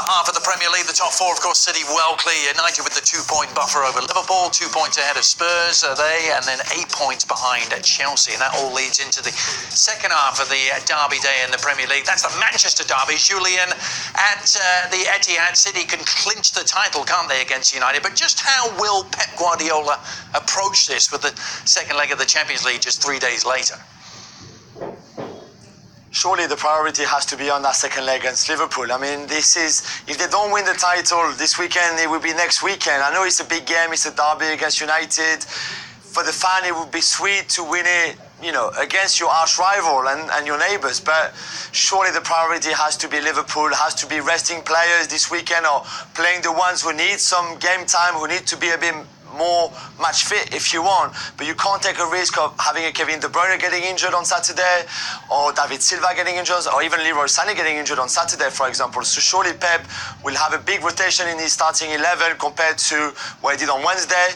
half of the Premier League. The top four, of course, City well clear. United with the 2-point buffer over Liverpool, 2 points ahead of Spurs, and then 8 points behind Chelsea. And that all leads into the second half of the derby day in the Premier League. That's the Manchester derby. Julian, at the Etihad, City can clinch the title, can't they, against United? But just how will Pep Guardiola approach this with the second leg of the Champions League just 3 days later? Surely the priority has to be on that second leg against Liverpool. I mean, if they don't win the title this weekend, it will be next weekend. I know it's a big game, it's a derby against United. For the fan, it would be sweet to win it, against your arch rival and your neighbours. But surely the priority has to be Liverpool, has to be resting players this weekend or playing the ones who need some game time, who need to be a bit more match fit if you want, but you can't take a risk of having a Kevin De Bruyne getting injured on Saturday, or David Silva getting injured, or even Leroy Sané getting injured on Saturday, for example. So surely Pep will have a big rotation in his starting 11 compared to what he did on Wednesday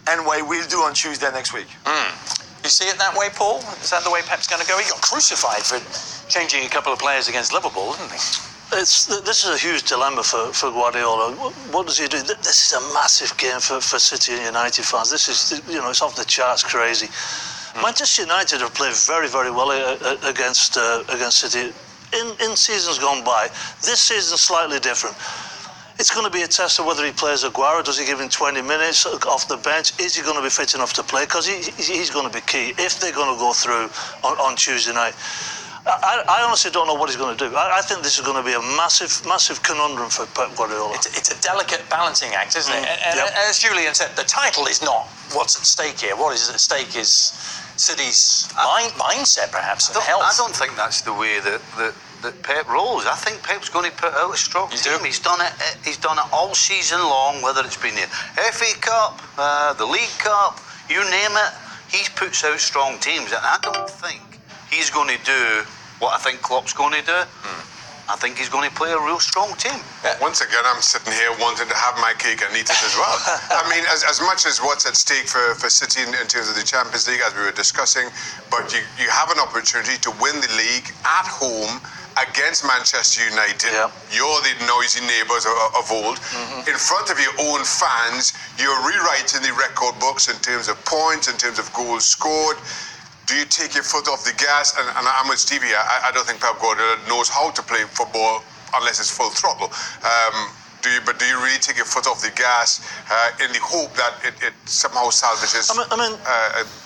and what he will do on Tuesday next week. You see it that way, Paul? Is that the way Pep's going to go? He got crucified for changing a couple of players against Liverpool, didn't he? This is a huge dilemma for Guardiola. What does he do? This is a massive game for City and United fans. This is, it's off the charts crazy. Manchester United have played very, very well against City in seasons gone by. This season slightly different. It's going to be a test of whether he plays Aguero. Does he give him 20 minutes off the bench? Is he going to be fit enough to play? Because he's going to be key if they're going to go through on Tuesday night. I honestly don't know what he's going to do. I think this is going to be a massive, massive conundrum for Pep Guardiola. It's a delicate balancing act, isn't it? And as Julian said, the title is not what's at stake here. What is at stake is City's mindset, perhaps, and health. I don't think that's the way that Pep rolls. I think Pep's going to put out a strong team. He's done it all season long, whether it's been the FA Cup, the League Cup, you name it. He puts out strong teams, and I don't think he's going to do what I think Klopp's going to do. I think he's going to play a real strong team. Once again, I'm sitting here wanting to have my cake and eat it as well. I mean, as much as what's at stake for City in terms of the Champions League, as we were discussing, but you have an opportunity to win the league at home against Manchester United. You're the noisy neighbours of old. In front of your own fans, you're rewriting the record books in terms of points, in terms of goals scored. Do you take your foot off the gas? And I'm with Stevie. I don't think Pep Guardiola knows how to play football unless it's full throttle. Do you really take your foot off the gas in the hope that it somehow salvages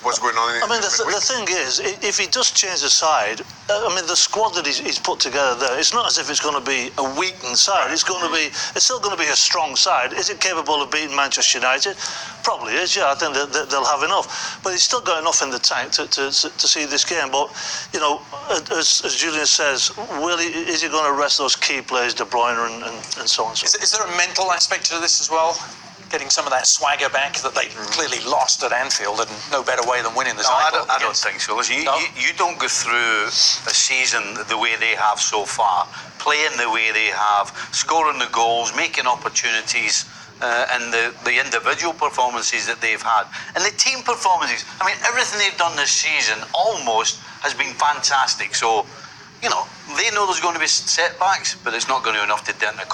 what's going on? The thing is, if he does change the side, the squad that he's put together there, it's not as if it's going to be a weakened side. It's still going to be a strong side. Is it capable of beating Manchester United? Probably is. Yeah, I think that they'll have enough. But he's still got enough in the tank to see this game. But as Julian says, is he going to rest those key players, De Bruyne and so on? Is there a mental aspect to this as well? Getting some of that swagger back that they clearly lost at Anfield, and no better way than winning the title. I don't think so. Listen, you don't go through a season the way they have so far, playing the way they have, scoring the goals, making opportunities, and the individual performances that they've had. And the team performances, everything they've done this season almost has been fantastic. So, they know there's going to be setbacks, but it's not going to be enough to dent the